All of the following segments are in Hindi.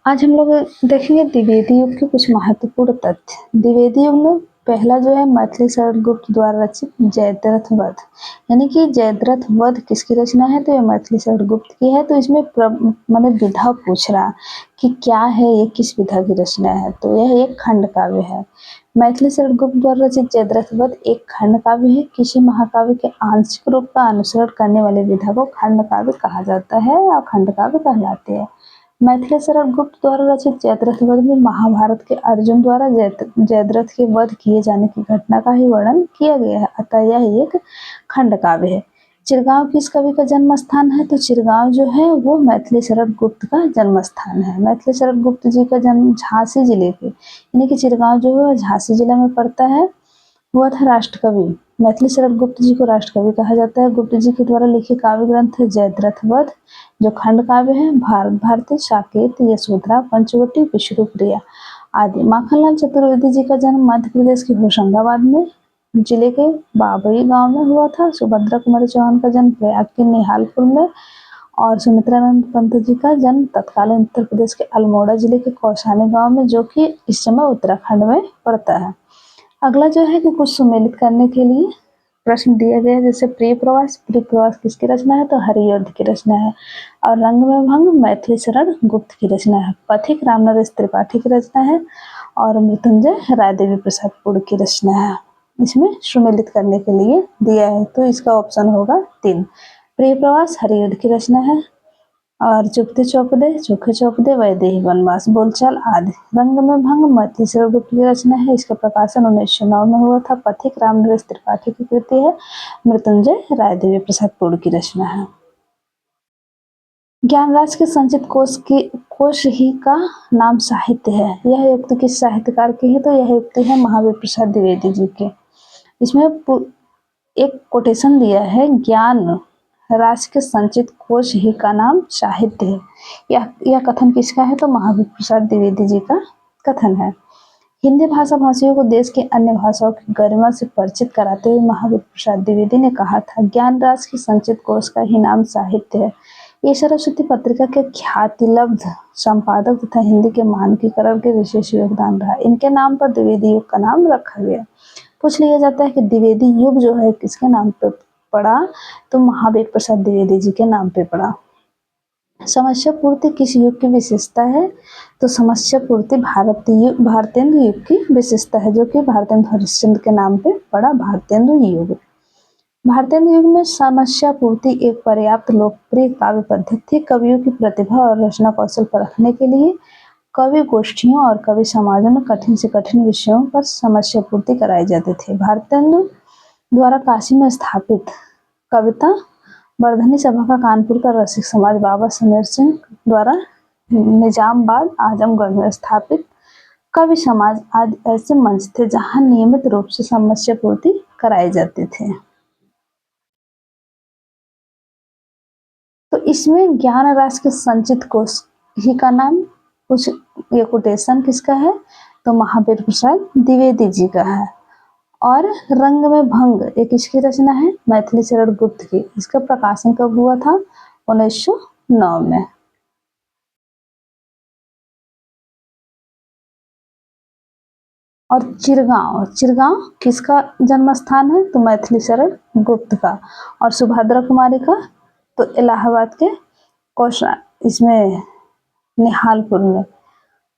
आज हम लोग देखेंगे द्विवेदी युग के कुछ महत्वपूर्ण तथ्य। द्विवेदी युग में पहला जो है मैथिली शरण गुप्त द्वारा रचित जयद्रथ वध, यानी कि जयद्रथ वध किसकी रचना है, तो ये मैथिली शरण गुप्त की है। तो इसमें मैंने विधा पूछ रहा कि क्या है ये, किस विधा की रचना है, तो यह एक खंड काव्य है। मैथिली शरण गुप्त द्वारा रचित जयद्रथ वध एक खंड काव्य है। किसी महाकाव्य के आंशिक रूप का अनुसरण करने वाले विधा को खंड काव्य कहा जाता है और खंड काव्य कहलाते हैं। मैथिली शरण गुप्त द्वारा रचित जयद्रथ वध में महाभारत के अर्जुन द्वारा जयद्रथ के वध किए जाने की घटना का ही वर्णन किया गया है, अतः यह एक खंड काव्य है। चिरगांव किस कवि का जन्म स्थान है, तो चिरगांव जो है वो मैथिली शरण गुप्त का जन्म स्थान है। मैथिली शरण गुप्त जी का जन्म झांसी जिले के, यानी कि चिरगांव जो है झांसी जिला में पड़ता है, हुआ था। राष्ट्रकवि मैथिली शरण गुप्त जी को राष्ट्रकवि कहा जाता है। गुप्त जी के द्वारा लिखे काव्य ग्रंथ है जयद्रथ वध जो खंड काव्य है, भारत भारती, साकेत, यशोधरा, पंचवटी, विष्णु प्रिया आदि। माखनलाल चतुर्वेदी जी का जन्म मध्य प्रदेश के होशंगाबाद में जिले के बाबई गांव में हुआ था। सुभद्रा कुमारी चौहान का जन्म प्रयाग के निहालपुर में और सुमित्रानंद पंत जी का जन्म तत्कालीन उत्तर प्रदेश के अल्मोड़ा जिले के कौसानी गांव में, जो कि इस समय उत्तराखंड में पड़ता है। अगला जो है कि कुछ सुमेलित करने के लिए प्रश्न दिया गया है, जैसे प्रिय प्रवास किसकी रचना है, तो हरिऔध की रचना है। और रंग में भंग मैथिली शरण गुप्त की रचना है। पथिक रामनरेश त्रिपाठी की रचना है और मृत्युंजय रायदेवी प्रसाद पुड़ की रचना है। इसमें सुमेलित करने के लिए दिया है, तो इसका ऑप्शन होगा 3। प्रिय प्रवास हरिऔध की रचना है और चुपते चौपदे, चोखे चौपदे, वैदेही वनवास, बोलचाल आदि। रंग में भंग मैथिली शरण गुप्त की रचना है। इसका प्रकाशन 1909 में हुआ था। पथिक रामनरेश त्रिपाठी की कृति है। मृत्युंजय रायदेवी प्रसाद पुड़ की रचना है। ज्ञानराज के संचित कोश ही का नाम साहित्य है। यह युक्ति किस साहित्यकार की है, तो यह युक्ति है महावीर प्रसाद द्विवेदी जी की। इसमें एक कोटेशन दिया है, ज्ञान राज के संचित कोश ही का नाम साहित्य है। यह कथन किसका है, तो महावीर प्रसाद द्विवेदी जी का कथन है। हिंदी भाषा भाषियों को देश के अन्य भाषाओं की गरिमा से परिचित कराते हुए महावीर प्रसाद द्विवेदी ने कहा था, ज्ञान राज के संचित कोश का ही नाम साहित्य है। ये सरस्वती पत्रिका के ख्यातिलब्ध संपादक तथा हिंदी के मानकीकरण के विशेष योगदान रहा। इनके नाम पर द्विवेदी युग का नाम रखा गया। पूछ लिया जाता है कि द्विवेदी युग जो है किसके नाम पर पड़ा, तो महावीर प्रसाद द्विवेदी जी के नाम पे पड़ा। समस्या पूर्ति किस युग की विशेषता है, तो समस्या पूर्ति भारतेंदु युग की विशेषता है, जो कि भारतेंदु हरिश्चंद्र के नाम पे पड़ा भारतेंदु युग। भारतेंदु युग में समस्या पूर्ति एक पर्याप्त लोकप्रिय काव्य पद्धति थी। कवियों की प्रतिभा और रचना कौशल परखने के लिए कवि गोष्ठियों और कवि समाजों में कठिन से कठिन विषयों पर समस्या पूर्ति कराए जाते थे। भारतेंदु द्वारा काशी में स्थापित कविता वर्धनी सभा का कानपुर का रसिक समाज बाबा समीर सिंह द्वारा निजामबाद आजमगढ़ में स्थापित कवि समाज आदि ऐसे मंच थे जहां नियमित रूप से समस्या पूर्ति कराए जाते थे। तो इसमें ज्ञान राज के संचित कोश ही का नाम, कुछ ये कोटेशन किसका है, तो महावीर प्रसाद द्विवेदी जी का है। और रंग में भंग एक किसकी रचना है, मैथिली शरण गुप्त की। इसका प्रकाशन कब हुआ था, 1909 में। और चिरगांव किसका जन्म स्थान है, तो मैथिली शरण गुप्त का। और सुभद्रा कुमारी का, तो इलाहाबाद के इसमें निहालपुर में।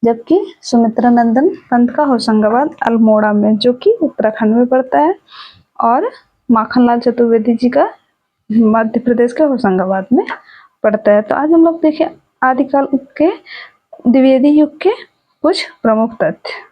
जबकि सुमित्रानंदन पंत का होशंगाबाद अल्मोड़ा में, जो कि उत्तराखंड में पड़ता है। और माखनलाल चतुर्वेदी जी का मध्य प्रदेश के होशंगाबाद में पड़ता है। तो आज हम लोग देखें आदिकाल के द्विवेदी युग के कुछ प्रमुख तथ्य।